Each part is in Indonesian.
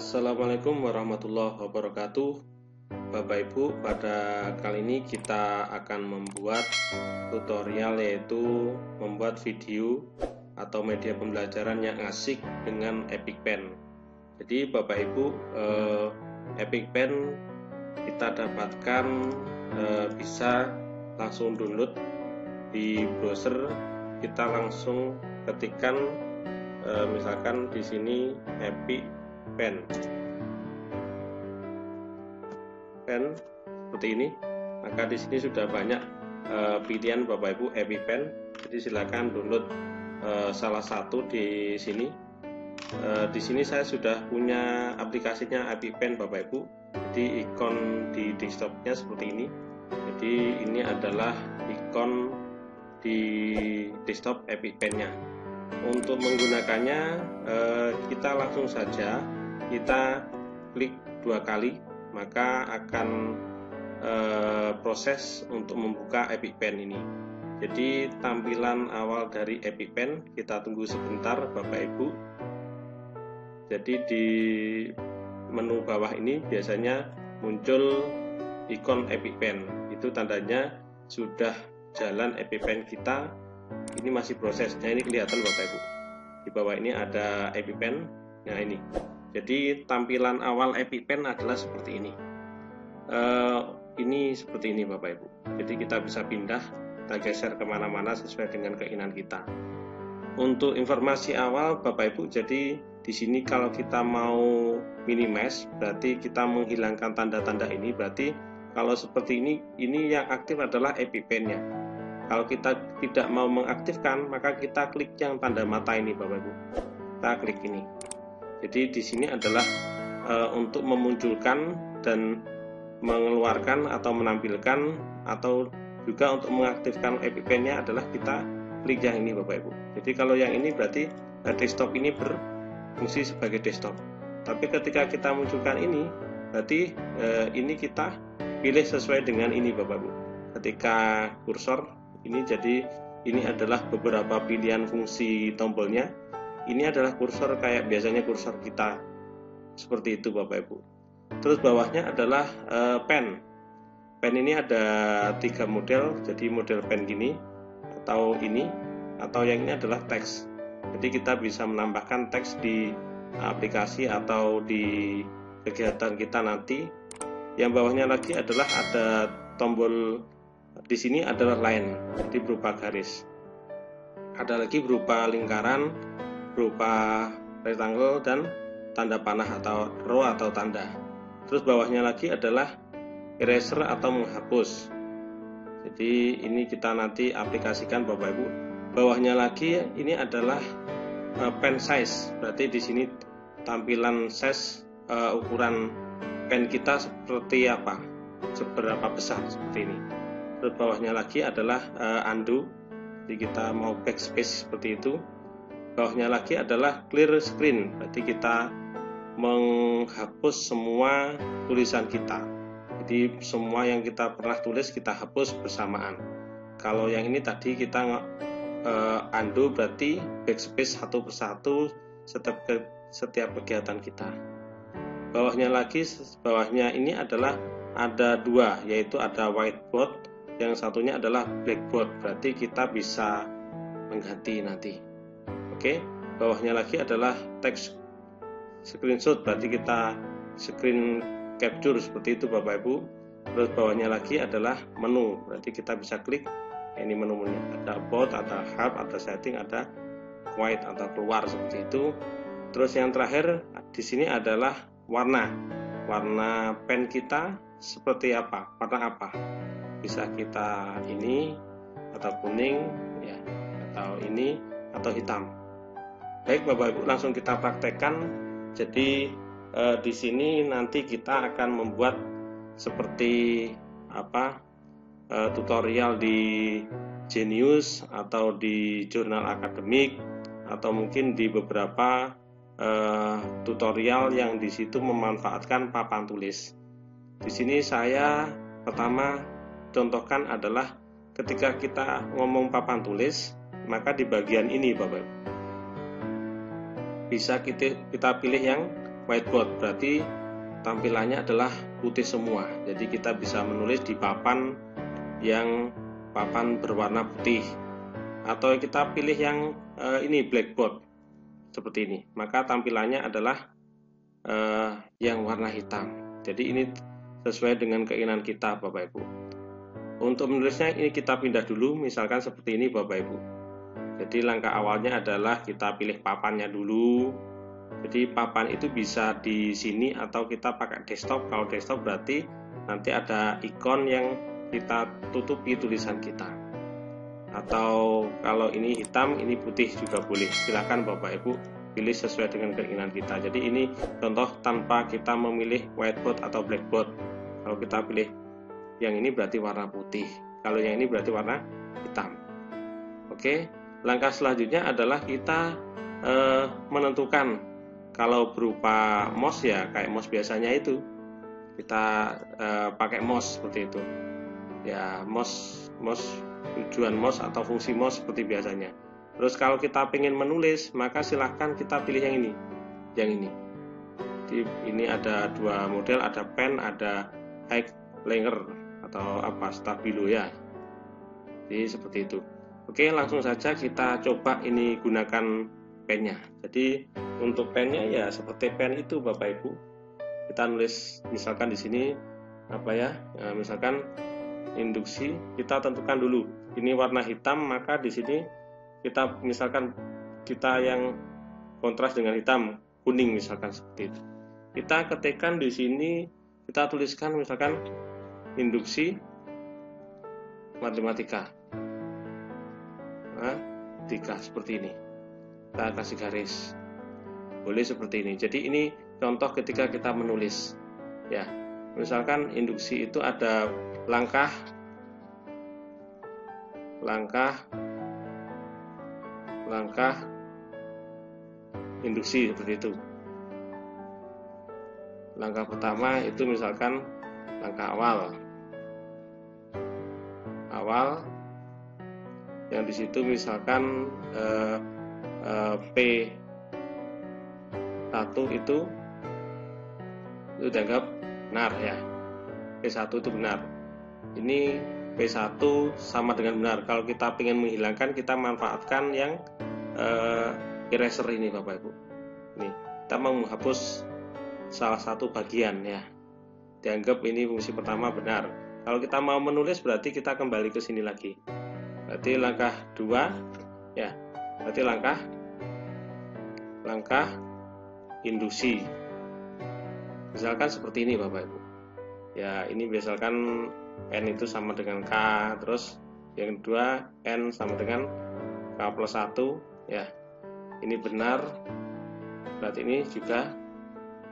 Assalamualaikum warahmatullahi wabarakatuh. Bapak Ibu, pada kali ini kita akan membuat tutorial, yaitu membuat video atau media pembelajaran yang asik dengan EpicPen. Jadi Bapak Ibu, EpicPen kita dapatkan bisa langsung download di browser. Kita langsung ketikkan misalkan di sini EpicPen seperti ini, maka di sini sudah banyak pilihan Bapak Ibu EpicPen. Jadi silakan download salah satu di sini. Di sini saya sudah punya aplikasinya EpicPen Bapak Ibu. Jadi ikon di desktopnya seperti ini. Jadi ini adalah ikon di desktop EpicPen-nya. Untuk menggunakannya kita langsung saja kita klik 2 kali, maka akan proses untuk membuka EpicPen ini. Jadi tampilan awal dari EpicPen, kita tunggu sebentar Bapak Ibu. Jadi di menu bawah ini biasanya muncul ikon EpicPen, itu tandanya sudah jalan EpicPen kita. Ini masih prosesnya, ini kelihatan Bapak Ibu. Di bawah ini ada EpicPen. Nah ini. Jadi tampilan awal EpicPen adalah seperti ini. Ini seperti ini Bapak Ibu. Jadi kita bisa pindah, kita geser kemana-mana sesuai dengan keinginan kita. Untuk informasi awal Bapak Ibu, jadi di sini kalau kita mau minimize, berarti kita menghilangkan tanda-tanda ini. Berarti kalau seperti ini yang aktif adalah EpicPen-nya. Kalau kita tidak mau mengaktifkan, maka kita klik yang tanda mata ini Bapak Ibu. Kita klik ini. Jadi di sini adalah untuk memunculkan dan mengeluarkan atau menampilkan, atau juga untuk mengaktifkan EpicPen-nya adalah kita klik yang ini Bapak Ibu. Jadi kalau yang ini berarti desktop ini berfungsi sebagai desktop. Tapi ketika kita munculkan ini, berarti ini kita pilih sesuai dengan ini Bapak Ibu. Ketika kursor ini, jadi ini adalah beberapa pilihan fungsi tombolnya. Ini adalah kursor kayak biasanya kursor kita, seperti itu Bapak Ibu. Terus bawahnya adalah pen. Pen ini ada 3 model, jadi model pen gini, atau ini, atau yang ini adalah teks. Jadi kita bisa menambahkan teks di aplikasi atau di kegiatan kita nanti. Yang bawahnya lagi adalah ada tombol, di sini adalah line, jadi berupa garis. Ada lagi berupa lingkaran, berupa rectangle, dan tanda panah atau row atau tanda. Terus bawahnya lagi adalah eraser atau menghapus. Jadi ini kita nanti aplikasikan Bapak Ibu. Bawahnya lagi ini adalah pen size. Berarti di sini tampilan size ukuran pen kita seperti apa, seberapa besar, seperti ini. Terus bawahnya lagi adalah undo. Jadi kita mau backspace seperti itu. Bawahnya lagi adalah clear screen. Berarti kita menghapus semua tulisan kita. Jadi semua yang kita pernah tulis kita hapus bersamaan. Kalau yang ini tadi kita undo, berarti backspace satu persatu setiap kegiatan kita. Bawahnya lagi, bawahnya ini adalah ada 2, yaitu ada whiteboard, yang satunya adalah blackboard. Berarti kita bisa mengganti nanti. Oke, bawahnya lagi adalah text screenshot, berarti kita screen capture seperti itu Bapak Ibu. Terus bawahnya lagi adalah menu, berarti kita bisa klik ini menu-menunya. Ada about, ada hub, ada setting, ada quiet atau keluar seperti itu. Terus yang terakhir di sini adalah warna pen kita seperti apa, warna apa. Bisa kita ini atau kuning ya, atau ini atau hitam. Baik Bapak Ibu, langsung kita praktekkan. Jadi di sini nanti kita akan membuat seperti apa, tutorial di Genius atau di jurnal akademik, atau mungkin di beberapa tutorial yang di situ memanfaatkan papan tulis. Di sini saya pertama contohkan adalah ketika kita ngomong papan tulis, maka di bagian ini Bapak Ibu bisa kita pilih yang whiteboard, berarti tampilannya adalah putih semua. Jadi kita bisa menulis di papan yang papan berwarna putih, atau kita pilih yang ini blackboard seperti ini, maka tampilannya adalah yang warna hitam. Jadi ini sesuai dengan keinginan kita, Bapak Ibu. Untuk menulisnya ini kita pindah dulu, misalkan seperti ini, Bapak Ibu. Jadi langkah awalnya adalah kita pilih papannya dulu. Jadi papan itu bisa di sini atau kita pakai desktop. Kalau desktop berarti nanti ada ikon yang kita tutupi tulisan kita. Atau kalau ini hitam, ini putih juga boleh. Silakan Bapak Ibu pilih sesuai dengan keinginan kita. Jadi ini contoh tanpa kita memilih whiteboard atau blackboard. Kalau kita pilih yang ini berarti warna putih, kalau yang ini berarti warna hitam. Oke, langkah selanjutnya adalah kita menentukan. Kalau berupa mouse ya kayak mouse biasanya itu kita pakai mouse seperti itu ya, mouse tujuan mouse atau fungsi mouse seperti biasanya. Terus kalau kita ingin menulis, maka silahkan kita pilih yang ini. Jadi ini ada dua model, ada pen, ada highlighter atau apa, stabilo ya. Jadi seperti itu. Oke, langsung saja kita coba ini gunakan pennya. Jadi untuk pennya ya seperti pen itu, Bapak Ibu. Kita nulis misalkan di sini apa ya? Misalkan induksi, kita tentukan dulu. Ini warna hitam, maka di sini kita misalkan kita yang kontras dengan hitam, kuning misalkan seperti itu. Kita ketikkan di sini, kita tuliskan misalkan induksi matematika. Nah, 3 seperti ini. Kita kasih garis. Boleh seperti ini. Jadi ini contoh ketika kita menulis. Ya. Misalkan induksi itu ada langkah induksi seperti itu. Langkah pertama itu misalkan langkah awal yang di situ misalkan P1 itu dianggap benar ya. P1 itu benar. Ini P1 sama dengan benar. Kalau kita ingin menghilangkan, kita manfaatkan yang eraser ini, Bapak Ibu. Ini kita mau menghapus salah satu bagian ya. Dianggap ini fungsi pertama benar. Kalau kita mau menulis berarti kita kembali ke sini lagi. Berarti langkah 2 ya. Berarti langkah induksi. Misalkan seperti ini, Bapak Ibu. Ya, ini misalkan N itu sama dengan K, terus yang kedua N sama dengan K+1 ya. Ini benar, berarti ini juga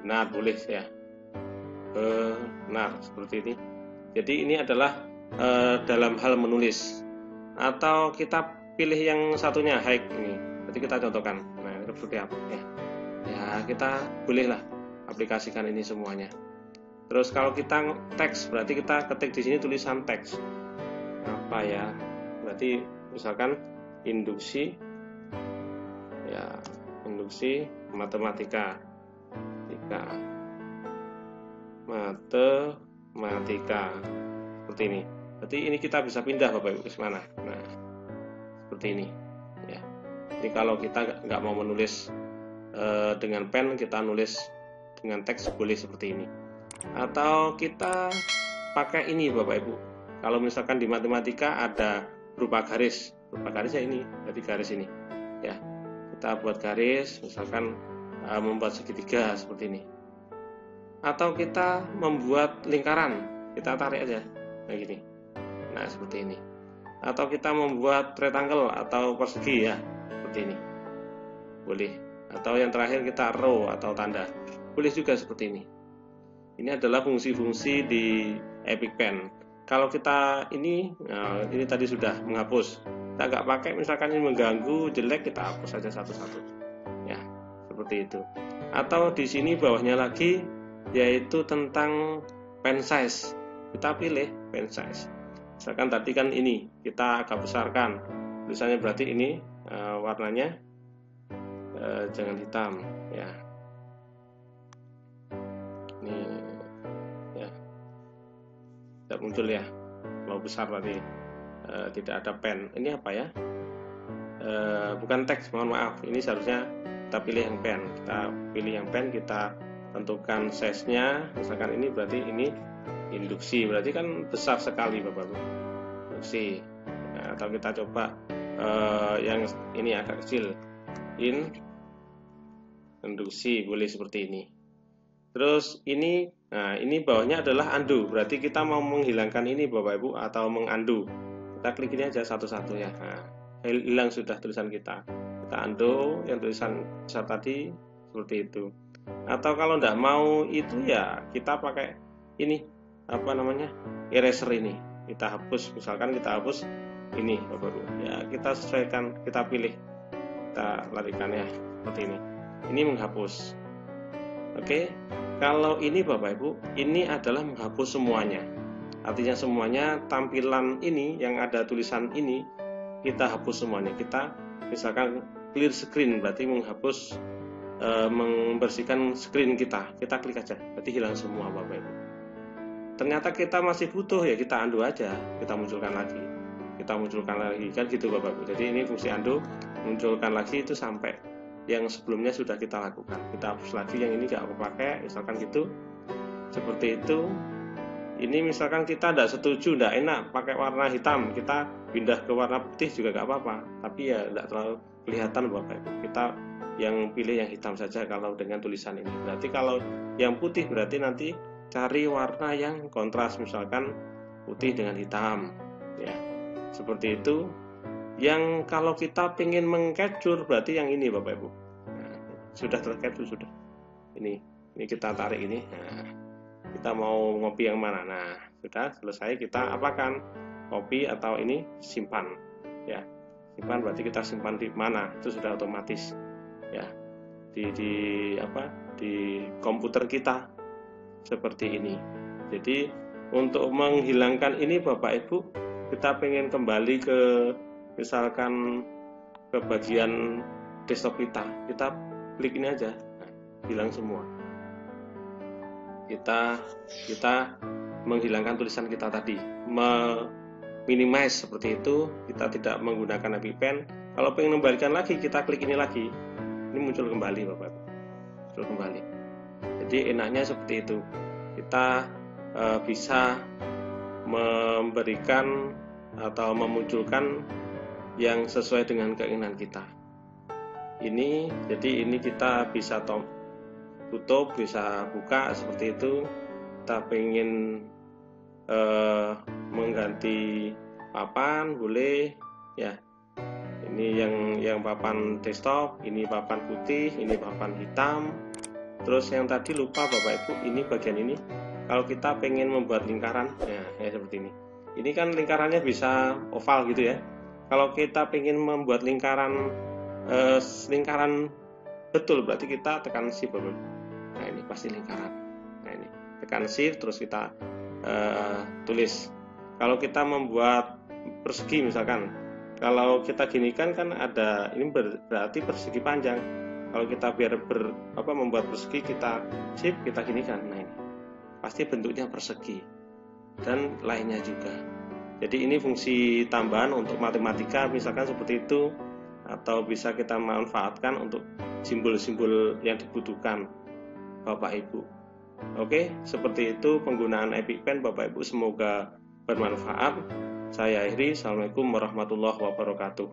benar, boleh ya. Benar seperti ini. Jadi ini adalah dalam hal menulis. Atau kita pilih yang satunya high ini. Berarti kita contohkan. Nah, ini seperti apa ya? Ya, kita bolehlah aplikasikan ini semuanya. Terus kalau kita teks, berarti kita ketik di sini tulisan teks. Apa ya? Berarti misalkan induksi ya, induksi matematika. Matematika seperti ini. Berarti ini kita bisa pindah, Bapak Ibu, ke mana? Nah, seperti ini ya. Ini kalau kita nggak mau menulis dengan pen, kita nulis dengan teks boleh seperti ini. Atau kita pakai ini, Bapak Ibu. Kalau misalkan di matematika ada berupa garis ya ini, berarti garis ini ya. Kita buat garis, misalkan membuat segitiga seperti ini. Atau kita membuat lingkaran, kita tarik aja kayak gini. Nah, seperti ini. Atau kita membuat rectangle atau persegi ya, seperti ini. Boleh. Atau yang terakhir kita row atau tanda. Boleh juga seperti ini. Ini adalah fungsi-fungsi di Epic Pen. Kalau kita ini tadi sudah menghapus. Kita nggak pakai, misalkan ini mengganggu, jelek, kita hapus saja satu-satu. Ya, seperti itu. Atau di sini bawahnya lagi, yaitu tentang pen size. Kita pilih pen size. Misalkan tadi kan ini kita agak besarkan, tulisannya berarti ini warnanya jangan hitam ya. Ini ya, tidak muncul ya. Kalau besar tadi tidak ada pen. Ini apa ya? Bukan teks, mohon maaf. Ini seharusnya kita pilih yang pen. Kita pilih yang pen, kita tentukan size-nya. Misalkan ini berarti ini induksi, berarti kan besar sekali Bapak Ibu. Induksi. Nah, atau kita coba yang ini agak kecil. Induksi boleh seperti ini. Terus ini, nah ini bawahnya adalah undo. Berarti kita mau menghilangkan ini Bapak Ibu atau mengundo. Kita klik ini aja satu-satu ya. Nah, hilang sudah tulisan kita. Kita undo yang tulisan besar tadi seperti itu. Atau kalau tidak mau itu ya kita pakai ini apa namanya eraser ini. Kita hapus, misalkan kita hapus ini Bapak Ibu. Ya kita sesuaikan, kita pilih, kita larikan ya seperti ini. Ini menghapus. Oke, kalau ini Bapak Ibu, ini adalah menghapus semuanya. Artinya semuanya tampilan ini yang ada tulisan ini kita hapus semuanya. Kita misalkan clear screen berarti menghapus, membersihkan screen kita. Kita klik aja, berarti hilang semua Bapak Ibu. Ternyata kita masih butuh ya kita undo aja, kita munculkan lagi. Kita munculkan lagi kan gitu Bapak Ibu. Jadi ini fungsi undo, munculkan lagi itu sampai yang sebelumnya sudah kita lakukan. Kita hapus lagi yang ini nggak pakai, misalkan gitu. Seperti itu. Ini misalkan kita tidak setuju, tidak enak pakai warna hitam, kita pindah ke warna putih juga nggak apa-apa. Tapi ya tidak terlalu kelihatan Bapak Ibu. Kita yang pilih yang hitam saja kalau dengan tulisan ini. Berarti kalau yang putih berarti nanti cari warna yang kontras, misalkan putih dengan hitam. Ya, seperti itu. Yang kalau kita ingin mengcapture berarti yang ini Bapak Ibu. Nah, sudah tercapture sudah. Ini kita tarik ini. Nah, kita mau ngopi yang mana? Nah, sudah selesai kita apakan? Copy atau ini simpan. Ya. Simpan berarti kita simpan di mana? Itu sudah otomatis. Ya. Di komputer kita seperti ini. Jadi untuk menghilangkan ini Bapak Ibu, kita pengen kembali ke misalkan ke bagian desktop kita klik ini aja, nah, hilang semua. Kita menghilangkan tulisan kita tadi, minimize seperti itu. Kita tidak menggunakan EpiPen. Kalau pengen kembalikan lagi, kita klik ini lagi, ini muncul kembali Bapak, muncul kembali. Jadi enaknya seperti itu. Kita bisa memberikan atau memunculkan yang sesuai dengan keinginan kita. Jadi ini kita bisa tutup, bisa buka seperti itu. Kita pengen mengganti papan boleh ya. Ini yang papan desktop, ini papan putih, ini papan hitam. Terus yang tadi lupa Bapak Ibu, ini bagian ini. Kalau kita pengen membuat lingkaran, ya seperti ini. Ini kan lingkarannya bisa oval gitu ya. Kalau kita ingin membuat lingkaran betul berarti kita tekan shift. Nah ini pasti lingkaran. Nah ini tekan shift terus kita tulis. Kalau kita membuat persegi misalkan, kalau kita ginikan kan ada ini berarti persegi panjang. Kalau kita biar membuat persegi kita shift kita ginikan. Nah ini pasti bentuknya persegi dan lainnya juga. Jadi ini fungsi tambahan untuk matematika misalkan seperti itu, atau bisa kita manfaatkan untuk simbol-simbol yang dibutuhkan Bapak Ibu. Oke, seperti itu penggunaan EpiPen Bapak Ibu, semoga bermanfaat. Saya akhiri. Assalamualaikum warahmatullahi wabarakatuh.